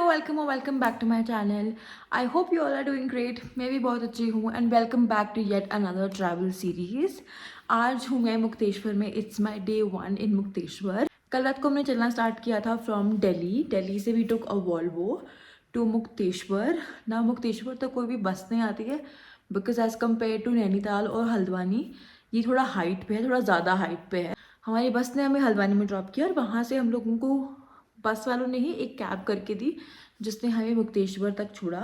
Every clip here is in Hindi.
welcome back to my channel. I hope you all are doing great. मैं भी बहुत अच्छी हूँ and welcome back to yet another travel series. आज हूँ मैं मुक्तेश्वर में. It's my day 1 in Mukteshwar. कल रात को हमने चलना स्टार्ट किया था from दिल्ली से we took a Volvo to Mukteshwar. ना मुक्तेश्वर तो कोई भी बस नहीं आती है because as compared to Nainital और हल्द्वानी ये थोड़ा हाइट पे है, थोड़ा ज़्यादा हाइट पे है. हमारी बस ने हमें हल्द्वानी में ड्रॉप किया और वहाँ से हम लोगों को बस वालों ने ही एक कैब करके दी जिसने हमें मुक्तेश्वर तक छोड़ा.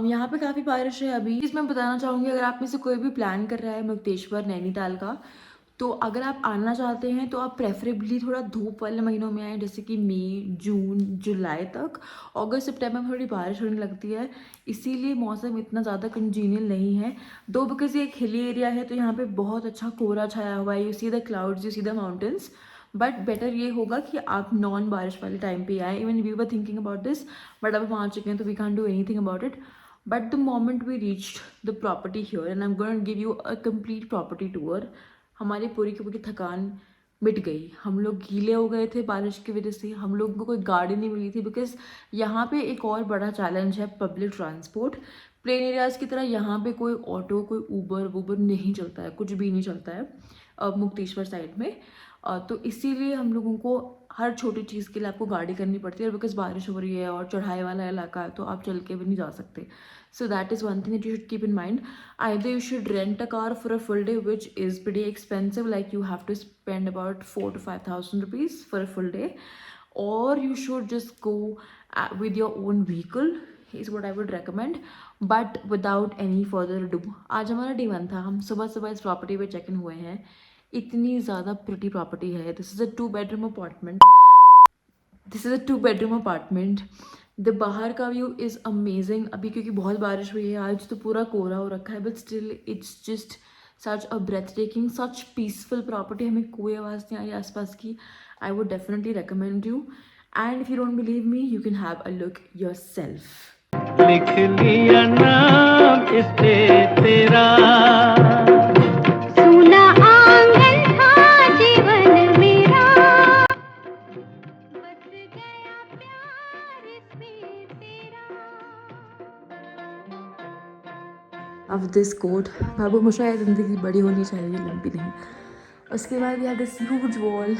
यहाँ पे काफ़ी बारिश है अभी. इसमें बताना चाहूँगी अगर आप में से कोई भी प्लान कर रहा है मुक्तेश्वर नैनीताल का, तो अगर आप आना चाहते हैं तो आप प्रेफरेबली थोड़ा धूप वाले महीनों में आएँ, जैसे कि मई जून जुलाई तक. अगस्त सितंबर में थोड़ी बारिश होने लगती है, इसीलिए मौसम इतना ज़्यादा कंजीनियल नहीं है. दो बिकॉज ये एक हिली एरिया है तो यहाँ पे बहुत अच्छा कोहरा छाया हुआ है. You see the clouds, you see the mountains. But better ये होगा कि आप नॉन बारिश वाले टाइम पे आए. Even we were thinking about this, but अब हम आ चुके हैं तो we can't do anything about it. But the moment we reached the property here and I am going to give you a complete property tour, हमारी पूरी की पूरी थकान मिट गई. हम लोग गीले हो गए थे बारिश की वजह से. हम लोगों को कोई गाड़ी नहीं मिली थी बिकॉज यहाँ पे एक और बड़ा चैलेंज है पब्लिक ट्रांसपोर्ट. प्लेन एरियाज़ की तरह यहाँ पे कोई ऑटो, कोई ऊबर वूबर नहीं चलता है, कुछ भी नहीं चलता है मुक्तेश्वर साइड में. तो इसीलिए हम लोगों को हर छोटी चीज़ के लिए आपको गाड़ी करनी पड़ती है. और बिकॉज बारिश हो रही है और चढ़ाई वाला इलाका है तो आप चल के भी नहीं जा सकते. So that is one thing that you should keep in mind. Either you should rent a car for a full day, which is pretty expensive, like you have to spend about 4,000 to 5,000 rupees for a full day, or you should just go with your own vehicle is what I would recommend. But without any further ado, आज हमारा day 1 था. हम सुबह सुबह इस प्रॉपर्टी पे चेक इन हुए हैं. इतनी ज़्यादा प्रिटी प्रॉपर्टी है. This is a 2 bedroom apartment. The बाहर का व्यू इज़ अमेजिंग. अभी क्योंकि बहुत बारिश हुई है आज तो पूरा कोहरा हो रखा है, but still it's just such a breathtaking, such peaceful property. हमें कोई आवाज़ नहीं आ रही आसपास की. I would definitely recommend you. And if you don't believe me you can have a look yourself. लिख लिया नाम इस पे तेरा, सुना आंगन था जीवन मेरा, बस गया प्यार इसमें तेरा. अब दिस कोड बाबू मुशायद ज़िंदगी बड़ी होनी चाहिए, लंबी नहीं. उसके बाद यार this huge wall,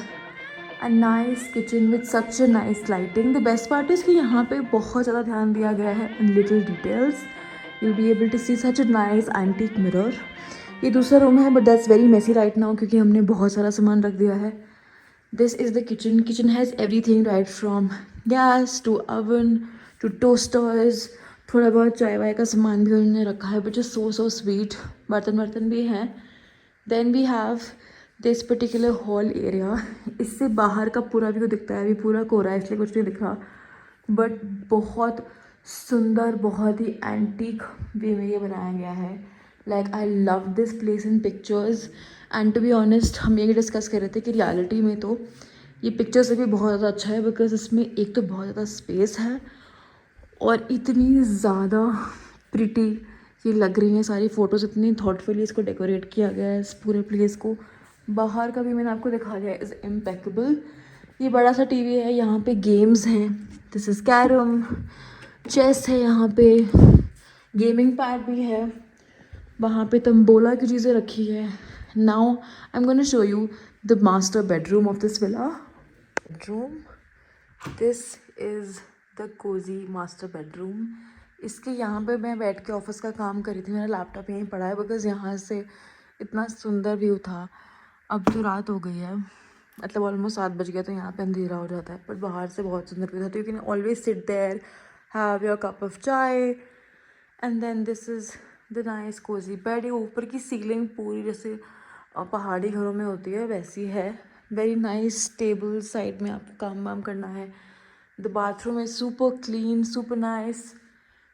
a nice kitchen with such a nice lighting. The best part is कि यहाँ पे बहुत ज़्यादा ध्यान दिया गया है in little details. You will be able to see such a nice antique mirror. ये दूसरा रूम है but that's very messy right now क्योंकि हमने बहुत सारा सामान रख दिया है. This is the kitchen. Kitchen has everything right from gas to oven to toasters. थोड़ा बहुत चाय वाय का सामान भी उन्होंने रखा है विच इज़ सो स्वीट. बर्तन भी हैं. Then we have this particular hall area. इससे बाहर का पूरा व्यू दिखता है. अभी पूरा कोहरा है इसलिए कुछ नहीं दिख रहा, बट बहुत सुंदर, बहुत ही एंटीक वे में ये बनाया गया है. Like I love this place in pictures. And to be honest हम ये डिस्कस कर रहे थे कि रियलिटी में तो ये पिक्चर से भी बहुत ज़्यादा अच्छा है बिकॉज इसमें एक तो बहुत ज़्यादा स्पेस है और इतनी ज़्यादा प्रिटी ये लग रही हैं सारी फ़ोटोज़. इतनी थॉटफुली इसको डेकोरेट किया गया है इस पूरे प्लेस को. बाहर का भी मैंने आपको दिखा दिया इज़ इम्पेक्केबल. ये बड़ा सा टीवी है. यहाँ पे गेम्स हैं. दिस इज़ कैरम, चेस है. यहाँ पे गेमिंग पैड भी है. वहाँ पे तंबोला की चीज़ें रखी है. Now I am gonna show you the master bedroom of this villa. Bedroom, this is the cosy master bedroom. इसके यहाँ पे मैं बैठ के ऑफिस का काम कर रही थी. मेरा लैपटॉप यहीं पड़ा है बिकॉज यहाँ से इतना सुंदर व्यू था. अब तो रात हो गई है, मतलब ऑलमोस्ट 7 बज गया तो यहाँ पे अंधेरा हो जाता है, बट बाहर से बहुत सुंदर व्यू था. तो you can always sit there, have your cup of chai and then this is the nice cosy bed. ये ऊपर की सीलिंग पूरी जैसे पहाड़ी घरों में होती है वैसी है. Very nice table. साइड में आपको काम वाम करना है. The bathroom is super clean, super nice.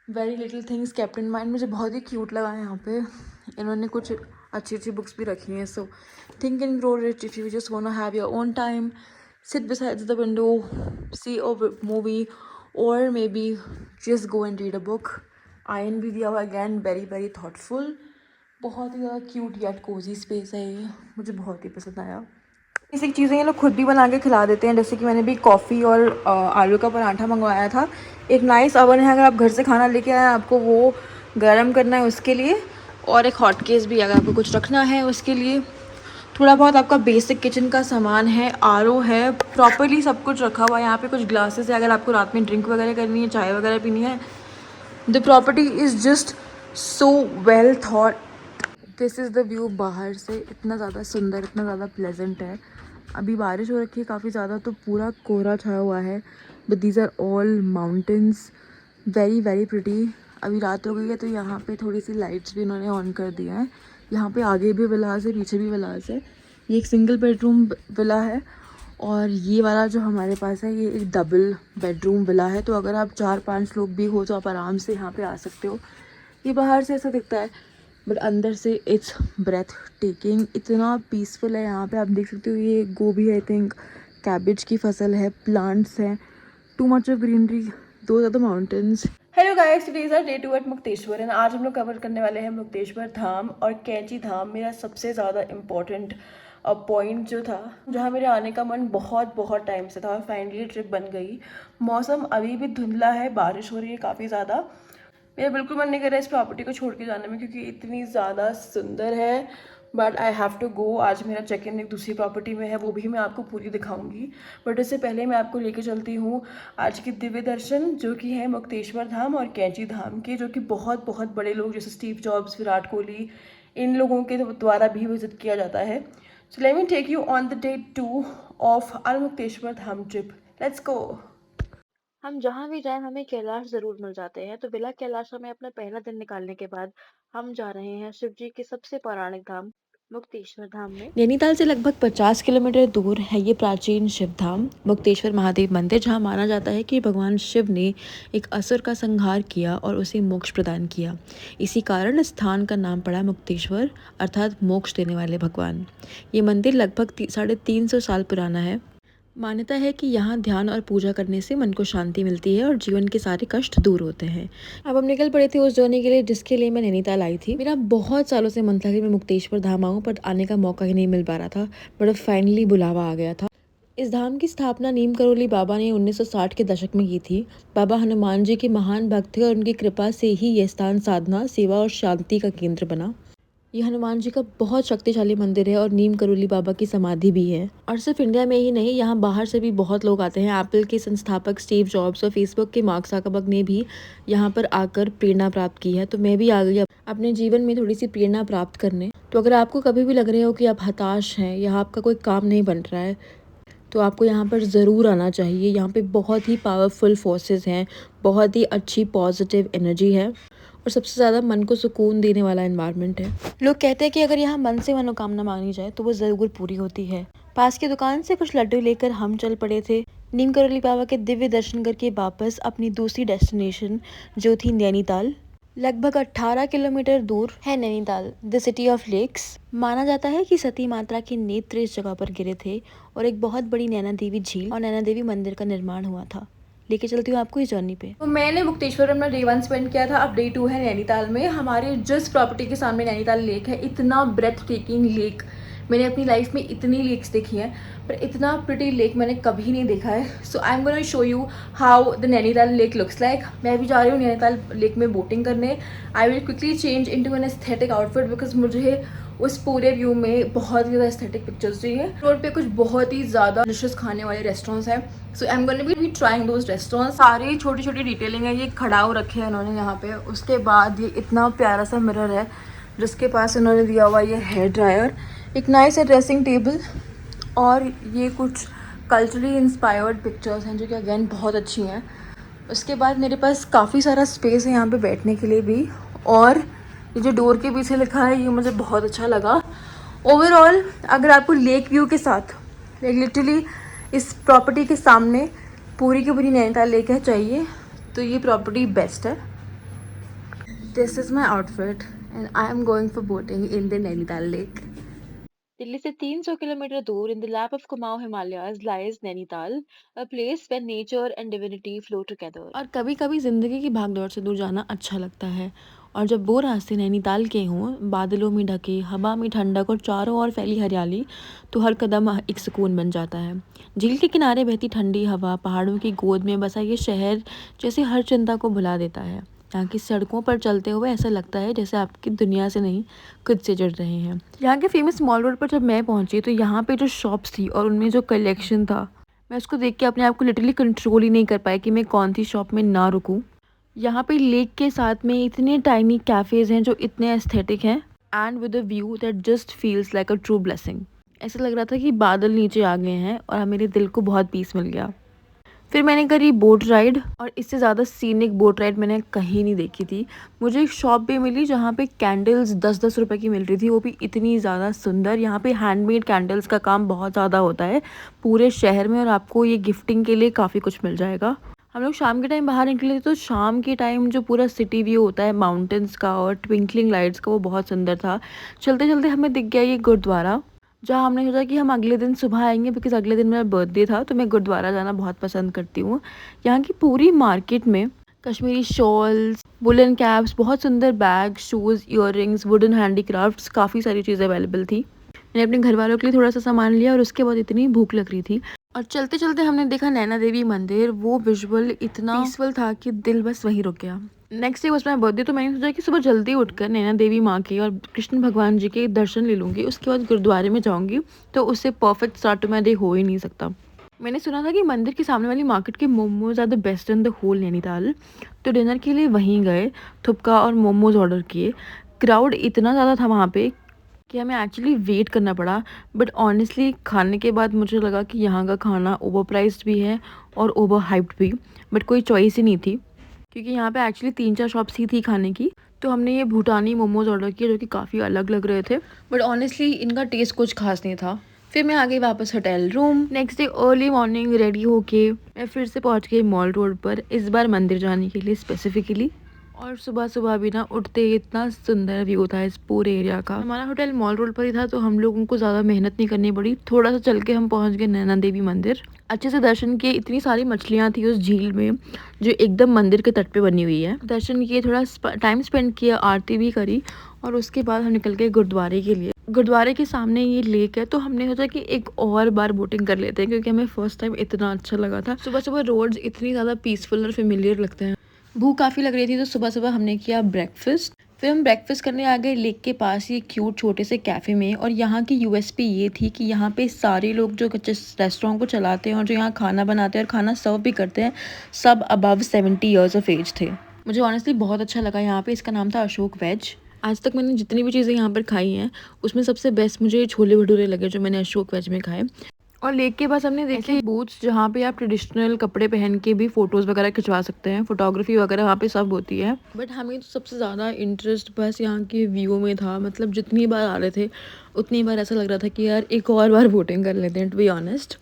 Very little things kept in mind. मुझे बहुत ही क्यूट लगा है यहाँ पे. इन्होंने कुछ अच्छी बुक्स भी रखी हैं. So think and grow rich if you just want to have your own time, sit beside the window, see a movie, और maybe just go and read a book. Iron भी दिया हुआ, अगैन वेरी थॉटफुल. बहुत ही ज़्यादा क्यूट येट कोजी स्पेस है ये. मुझे बहुत ही पसंद आया. बेसिक चीज़ें ये लोग खुद भी बना के खिला देते हैं, जैसे कि मैंने भी कॉफ़ी और आलू का पराठा मंगवाया था। एक नाइस ओवन है, अगर आप घर से खाना लेके आए आपको वो गर्म करना है उसके लिए, और एक हॉट केस भी अगर आपको कुछ रखना है उसके लिए। थोड़ा बहुत आपका बेसिक किचन का सामान है, आरओ है, प्रॉपरली सब कुछ रखा हुआ है। यहाँ पे कुछ ग्लासेस है, अगर आपको रात में ड्रिंक वगैरह करनी है, चाय वगैरह पीनी है। The property is just so well thought. This is the view बाहर से, इतना ज़्यादा सुंदर, इतना ज़्यादा प्लेजेंट है। अभी बारिश हो रखी है काफ़ी ज़्यादा, तो पूरा कोहरा छाया हुआ है, but these are all mountains, very very pretty. अभी रात हो गई है तो यहाँ पे थोड़ी सी लाइट्स भी इन्होंने ऑन कर दिया है। यहाँ पे आगे भी विलास है, पीछे भी विलास है। ये एक सिंगल बेडरूम विला है, और ये वाला जो हमारे पास है ये एक डबल बेडरूम विला है। तो अगर आप 4-5 लोग भी हो तो आप आराम से यहाँ पे आ सकते हो। ये बाहर से ऐसा दिखता है, बट अंदर से इट्स ब्रेथ टेकिंग, इतना पीसफुल है। यहाँ पे आप देख सकते हो ये गोभी, आई थिंक कैबेज की फसल है, प्लांट्स हैं, टू मच ऑफ ग्रीनरी, दो ज़्यादा mountains. Hello guys, today is our day 2 at Mukteshwar and आज हम लोग कवर करने वाले हैं मुक्तेश्वर धाम और कैंची धाम। मेरा सबसे ज़्यादा इम्पोर्टेंट पॉइंट जो था, जहाँ मेरे आने का मन बहुत बहुत टाइम से था, और फाइनली ट्रिप बन गई। मौसम अभी भी धुंधला है, बारिश हो रही है काफ़ी ज़्यादा। मेरा बिल्कुल मन नहीं कर रहा है इस प्रॉपर्टी को छोड़ के जाने में, क्योंकि इतनी ज़्यादा सुंदर है। But I have to go. आज मेरा चेक इन एक दूसरी प्रॉपर्टी में है, वो भी मैं आपको पूरी दिखाऊंगी। बट उससे पहले मैं आपको लेके चलती हूँ आज के दिव्य दर्शन, जो कि है मुक्तेश्वर धाम और कैंची धाम के, जो कि बहुत बहुत बड़े लोग जैसे स्टीव जॉब्स, विराट कोहली, इन लोगों के द्वारा भी विजिट किया जाता है। So let me take you on the day 2 of our Mukteshwar Dham trip. Let's go. हम जहाँ भी जाएँ हमें कैलाश ज़रूर मिल जाते हैं, तो विला कैलाश में अपना पहला दिन निकालने के बाद हम जा रहे हैं शिव जी के सबसे पौराणिक धाम मुक्तेश्वर धाम में। नैनीताल से लगभग 50 किलोमीटर दूर है ये प्राचीन शिव धाम मुक्तेश्वर महादेव मंदिर, जहाँ माना जाता है कि भगवान शिव ने एक असुर का संहार किया और उसे मोक्ष प्रदान किया। इसी कारण इस स्थान का नाम पड़ा मुक्तेश्वर, अर्थात मोक्ष देने वाले भगवान। ये मंदिर लगभग 350 साल पुराना है। मान्यता है कि यहाँ ध्यान और पूजा करने से मन को शांति मिलती है और जीवन के सारे कष्ट दूर होते हैं। अब हम निकल पड़े थे उस जर्नी के लिए जिसके लिए मैं नैनीताल आई थी। मेरा बहुत सालों से मन था कि मैं मुक्तेश्वर धाम आऊँ, पर आने का मौका ही नहीं मिल पा रहा था, बट फाइनली बुलावा आ गया था। इस धाम की स्थापना नीम करोली बाबा ने 1960 के दशक में की थी। बाबा हनुमान जी के महान भक्त थे और उनकी कृपा से ही यह स्थान साधना, सेवा और शांति का केंद्र बना। ये हनुमान जी का बहुत शक्तिशाली मंदिर है और नीम करोली बाबा की समाधि भी है। और सिर्फ इंडिया में ही नहीं, यहाँ बाहर से भी बहुत लोग आते हैं। एप्पल के संस्थापक स्टीव जॉब्स और फेसबुक के मार्क ज़करबर्ग ने भी यहाँ पर आकर प्रेरणा प्राप्त की है। तो मैं भी आ गई अपने जीवन में थोड़ी सी प्रेरणा प्राप्त करने। तो अगर आपको कभी भी लग रहे हो कि आप हताश हैं या आपका कोई काम नहीं बन रहा है, तो आपको यहाँ पर ज़रूर आना चाहिए। यहाँ पे बहुत ही पावरफुल फोर्सेस हैं, बहुत ही अच्छी पॉजिटिव एनर्जी है, और सबसे ज़्यादा मन को सुकून देने वाला एनवायरनमेंट है। लोग कहते हैं कि अगर यहाँ मन से मनोकामना मांगी जाए तो वो ज़रूर पूरी होती है। पास की दुकान से कुछ लड्डू लेकर हम चल पड़े थे नीम करोली बाबा के दिव्य दर्शन करके वापस अपनी दूसरी डेस्टिनेशन, जो थी नैनीताल। लगभग 18 किलोमीटर दूर है Nainital, the city of lakes. माना जाता है कि सती माता के नेत्र इस जगह पर गिरे थे और एक बहुत बड़ी नैना देवी झील और नैना देवी मंदिर का निर्माण हुआ था। लेके चलती हूँ आपको इस जर्नी पे। तो मैंने मुक्तेश्वर में डे 1 स्पेंड किया था, अब डे 2 है नैनीताल में। हमारे जिस प्रॉपर्टी के सामने नैनीताल लेक है, इतना ब्रेथ टेकिंग लेक, मैंने अपनी लाइफ में इतनी लेक्स देखी हैं, पर इतना प्रिटी लेक मैंने कभी नहीं देखा है। So I am gonna show you how the Nainital lake looks like. मैं भी जा रही हूँ नैनीताल लेक में बोटिंग करने। I will quickly change into an aesthetic outfit, because मुझे उस पूरे व्यू में बहुत ज़्यादा एस्थेटिक पिक्चर्स चाहिए। रोड पे कुछ बहुत ही ज़्यादा डिशेस खाने वाले रेस्टोरेंट्स हैं, so I am gonna be trying those restaurants. सारी छोटी छोटी डिटेलिंग है, ये खड़ाऊ रखे हैं इन्होंने यहाँ पे। उसके बाद ये इतना प्यारा सा मिरर है जिसके पास इन्होंने दिया हुआ ये हेयर ड्रायर, एक नाइस ड्रेसिंग टेबल, और ये कुछ कल्चरली इंस्पायर्ड पिक्चर्स हैं जो कि अगेन बहुत अच्छी हैं। उसके बाद मेरे पास काफ़ी सारा स्पेस है यहाँ पे बैठने के लिए भी, और ये जो डोर के पीछे लिखा है ये मुझे बहुत अच्छा लगा। ओवरऑल अगर आपको लेक व्यू के साथ, लिटरली इस प्रॉपर्टी के सामने पूरी की पूरी नैनीताल लेक है चाहिए, तो ये प्रॉपर्टी बेस्ट है। This is my outfit and I am going for boating in the Nainital lake. Delhi से 300 किलोमीटर दूर in the lap of Kumaon Himalayas lies Nainital, a place where nature and divinity flow together. और कभी कभी जिंदगी की भागदौड़ से दूर जाना अच्छा लगता है, और जब वो रास्ते नैनीताल के हों, बादलों में ढके, हवा में ठंडक और चारों ओर फैली हरियाली, तो हर कदम एक सुकून बन जाता है। झील के किनारे बहती ठंडी हवा, पहाड़ों की गोद में बसा ये शहर जैसे हर चिंता को भुला देता है। यहाँ की सड़कों पर चलते हुए ऐसा लगता है जैसे आपकी दुनिया से नहीं, खुद से जुड़ रहे हैं। यहाँ के फेमस मॉल रोड पर जब मैं पहुँची तो यहाँ पे जो शॉप्स थी और उनमें जो कलेक्शन था, मैं उसको देख के अपने आप को लिटरली कंट्रोल ही नहीं कर पाई कि मैं कौन सी शॉप में ना रुकूँ। यहाँ पे लेक के साथ में इतने टाइनी कैफ़ेज़ हैं जो इतने एस्थेटिक हैं and with a view that just feels like a true blessing. ऐसा लग रहा था कि बादल नीचे आ गए हैं और मेरे दिल को बहुत पीस मिल गया। फिर मैंने करी बोट राइड और इससे ज़्यादा सीनिक बोट राइड मैंने कहीं नहीं देखी थी। मुझे एक शॉप भी मिली जहाँ पे कैंडल्स 10-10 रुपए की मिल रही थी, वो भी इतनी ज़्यादा सुंदर। यहाँ पे हैंडमेड कैंडल्स का काम बहुत ज़्यादा होता है पूरे शहर में और आपको ये गिफ्टिंग के लिए काफ़ी कुछ मिल जाएगा। हम लोग शाम के टाइम बाहर निकले थे तो शाम के टाइम जो पूरा सिटी व्यू होता है माउंटेन्स का और ट्विंकलिंग लाइट्स का, वो बहुत सुंदर था। चलते चलते हमें दिख गया ये गुरुद्वारा, जहाँ हमने सोचा कि हम अगले दिन सुबह आएंगे बिकॉज़ अगले दिन मेरा बर्थडे था, तो मैं गुरुद्वारा जाना बहुत पसंद करती हूँ। यहाँ की पूरी मार्केट में कश्मीरी शॉल्स, वुलन कैप्स, बहुत सुंदर bag, shoes, earrings, wooden handicrafts, काफ़ी सारी चीज़ें अवेलेबल थी। मैंने अपने घर वालों के लिए थोड़ा सा सामान लिया और उसके बाद इतनी भूख लग रही थी और चलते चलते हमने देखा नैना देवी मंदिर। वो विजुअल इतना पीसफुल था कि दिल बस वहीं रुक गया। Next day was my birthday, तो मैंने सोचा कि सुबह जल्दी उठकर नैना देवी माँ के और कृष्ण भगवान जी के दर्शन ले लूँगी, उसके बाद गुरुद्वारे में जाऊँगी, तो उससे perfect start to my day हो ही नहीं सकता। मैंने सुना था कि मंदिर के सामने वाली मार्केट के momos are the best in the whole Nainital, तो डिनर के लिए वहीं गए, थुपका और मोमोज ऑर्डर किए। क्राउड इतना ज़्यादा था वहाँ पे कि हमें एक्चुअली वेट करना पड़ा, बट ऑनेस्टली खाने के बाद मुझे लगा कि यहाँ का खाना ओवर प्राइस्ड भी है और ओवर हाइप्ड भी, बट कोई चॉइस ही नहीं थी क्योंकि यहाँ पे एक्चुअली 3-4 शॉप्स ही थी खाने की। तो हमने ये भूटानी मोमोज ऑर्डर किए जो कि काफ़ी अलग लग रहे थे, बट ऑनेस्टली इनका टेस्ट कुछ खास नहीं था। फिर मैं आ गई वापस hotel room. Next day early morning ready होके मैं फिर से पहुँच गई मॉल रोड पर, इस बार मंदिर जाने के लिए स्पेसिफिकली। और सुबह सुबह भी ना उठते ही इतना सुंदर व्यू था इस पूरे एरिया का। हमारा होटल मॉल रोड पर ही था तो हम लोगों को ज़्यादा मेहनत नहीं करनी पड़ी, थोड़ा सा चल के हम पहुंच गए नैना देवी मंदिर। अच्छे से दर्शन किए, इतनी सारी मछलियाँ थी उस झील में जो एकदम मंदिर के तट पे बनी हुई है। दर्शन किए, थोड़ा टाइम स्पेंड किया, आरती भी करी और उसके बाद हम निकल गए गुरुद्वारे के लिए। गुरुद्वारे के सामने ये लेक है तो हमने सोचा कि एक और बार बोटिंग कर लेते हैं क्योंकि हमें फर्स्ट टाइम इतना अच्छा लगा था। सुबह सुबह रोड्स इतनी ज़्यादा पीसफुल और फेमिलियर लगते हैं। भूख काफ़ी लग रही थी तो सुबह सुबह हमने किया ब्रेकफास्ट। फिर हम ब्रेकफास्ट करने आ गए लेक के पास ही क्यूट छोटे से कैफ़े में। और यहाँ की यूएसपी ये थी कि यहाँ पे सारे लोग जो जिस रेस्टोरेंट को चलाते हैं और जो यहाँ खाना बनाते हैं और खाना सर्व भी करते हैं, सब अबव 70 ईयर्स ऑफ एज थे। मुझे ऑनेस्टली बहुत अच्छा लगा यहाँ पे। इसका नाम था अशोक वेज। आज तक मैंने जितनी भी चीज़ें यहाँ पर खाई हैं उसमें सबसे बेस्ट मुझे छोले भटूरे लगे जो मैंने अशोक वेज में खाए। और लेक के पास हमने देखे बूथ्स जहाँ पे आप ट्रेडिशनल कपड़े पहन के भी फ़ोटोज़ वगैरह खिंचवा सकते हैं, फोटोग्राफी वगैरह वहाँ पे सब होती है। बट हमें तो सबसे ज़्यादा इंटरेस्ट बस यहाँ के व्यू में था। मतलब जितनी बार आ रहे थे उतनी बार ऐसा लग रहा था कि यार एक और बार बोटिंग कर लेते हैं, टू बी ऑनेस्ट।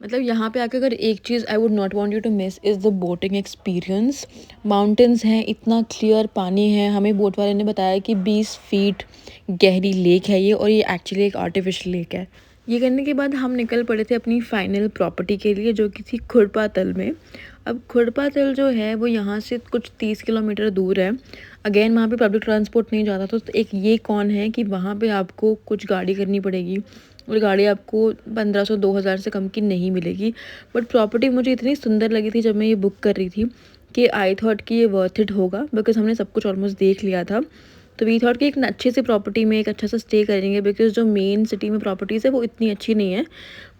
मतलब यहाँ पे आकर अगर एक चीज़ I would not want you to miss is the boating experience. Mountains हैं, इतना क्लियर पानी है। हमें बोट वाले ने बताया कि 20 फीट गहरी लेक है ये और ये एक्चुअली एक आर्टिफिशियल लेक है। ये करने के बाद हम निकल पड़े थे अपनी फाइनल प्रॉपर्टी के लिए जो कि थी खुरपा तल में। अब खुरपा तल जो है वो यहाँ से कुछ 30 किलोमीटर दूर है। अगेन वहाँ पे पब्लिक ट्रांसपोर्ट नहीं जाता, तो एक ये कौन है कि वहाँ पे आपको कुछ गाड़ी करनी पड़ेगी और गाड़ी आपको 1500-2000 से कम की नहीं मिलेगी। बट प्रॉपर्टी मुझे इतनी सुंदर लगी थी जब मैं ये बुक कर रही थी कि आई थॉट कि ये वर्थ इट होगा बिकॉज़ हमने सब कुछ ऑलमोस्ट देख लिया था। तो वी थॉट कि एक अच्छे से प्रॉपर्टी में एक अच्छा सा स्टे करेंगे बिकॉज जो मेन सिटी में प्रॉपर्टीज़ है वो इतनी अच्छी नहीं है।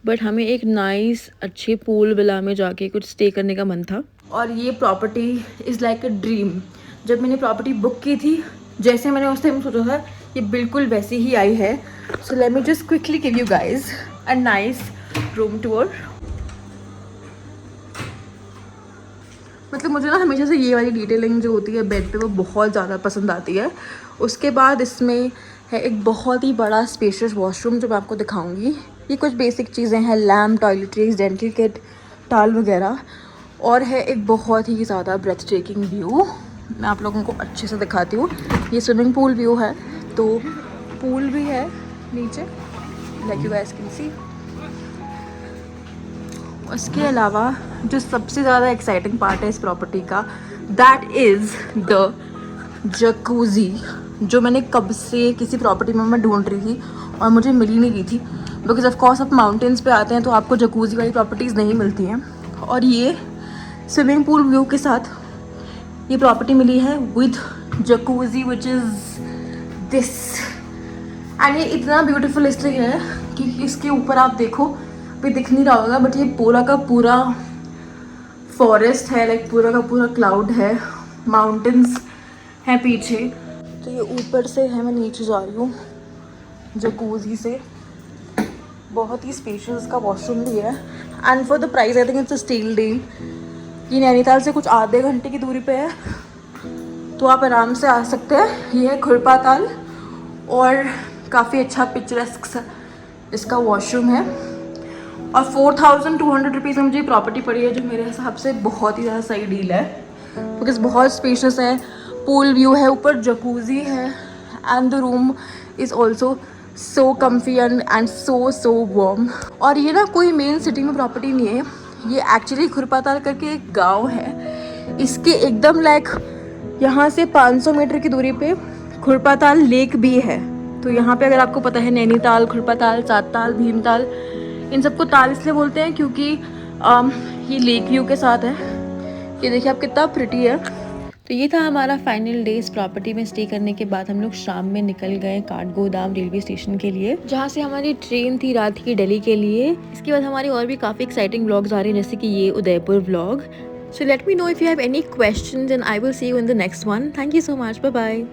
बट हमें एक नाइस अच्छे पूल विला में जाके कुछ स्टे करने का मन था। और ये property is like a dream. जब मैंने प्रॉपर्टी बुक की थी जैसे मैंने उस टाइम सोचा था ये बिल्कुल वैसी ही आई है। So let me just quickly give you guys a nice room tour. मतलब मुझे ना हमेशा से ये वाली डिटेलिंग जो होती है बेड पे वो बहुत ज़्यादा पसंद आती है। उसके बाद इसमें है एक बहुत ही बड़ा स्पेशियस वॉशरूम जो मैं आपको दिखाऊंगी। ये कुछ बेसिक चीज़ें हैं, लैम्प, टॉयलेटरीज, डेंटल किट, टाल वगैरह। और है एक बहुत ही ज़्यादा ब्रेथ टेकिंग व्यू। मैं आप लोगों को अच्छे से दिखाती हूँ। ये स्विमिंग पूल व्यू है, तो पूल भी है नीचे like you guys can see. उसके अलावा जो सबसे ज़्यादा एक्साइटिंग पार्ट है इस प्रॉपर्टी का, दैट इज़ द जकूजी, जो मैंने कब से किसी प्रॉपर्टी में मैं ढूंढ रही थी और मुझे मिल ही नहीं रही थी, बिकॉज ऑफ कोर्स आप माउंटेन्स पे आते हैं तो आपको जकूजी वाली प्रॉपर्टीज़ नहीं मिलती हैं। और ये स्विमिंग पूल व्यू के साथ ये प्रॉपर्टी मिली है with jacuzzi which is this. And ये इतना ब्यूटीफुल इसलिए है कि इसके ऊपर आप देखो, अभी दिख नहीं रहा होगा बट ये पूरा का पूरा फॉरेस्ट है, लाइक पूरा का पूरा क्लाउड है, माउंटेन्स हैं पीछे। तो ये ऊपर से है, मैं नीचे जा रही हूँ जकूजी से। बहुत ही स्पेशियस का वॉशरूम भी है and for the price I think it's a steal deal. ये नैनीताल से कुछ आधे घंटे की दूरी पे है, तो आप आराम से आ सकते हैं। ये है खुरपाताल और काफ़ी अच्छा पिक्चरेस्क सा इसका वॉशरूम है। और 4200 रुपीज़ में मुझे प्रॉपर्टी पड़ी है, जो मेरे हिसाब से बहुत ही ज़्यादा सही डील है, बिकॉज बहुत स्पेशियस है, पूल व्यू है, ऊपर जकूजी है and the room is also so comfy and so warm. और ये ना कोई मेन सिटी में प्रॉपर्टी नहीं है, ये एक्चुअली खुरपाताल करके एक गांव है। इसके एकदम लाइक यहाँ से 500 मीटर की दूरी पे खुरपाताल लेक भी है। तो यहाँ पे अगर आपको पता है नैनीताल, खुरपाताल, सातताल, भीमताल, इन सबको ताल इसलिए बोलते हैं क्योंकि ये लेक व्यू के साथ है। ये देखिए आप कितना प्रिटी है। तो ये था हमारा फाइनल डे इस प्रॉपर्टी में स्टे करने के बाद हम लोग शाम में निकल गए काठगोदाम रेलवे स्टेशन के लिए, जहाँ से हमारी ट्रेन थी रात की दिल्ली के लिए। इसके बाद हमारी और भी काफ़ी एक्साइटिंग व्लॉग्स आ रहे हैं, जैसे कि ये Udaipur vlog. So let me know if you have any questions and I will see you in the next one. Thank you so much, bye bye.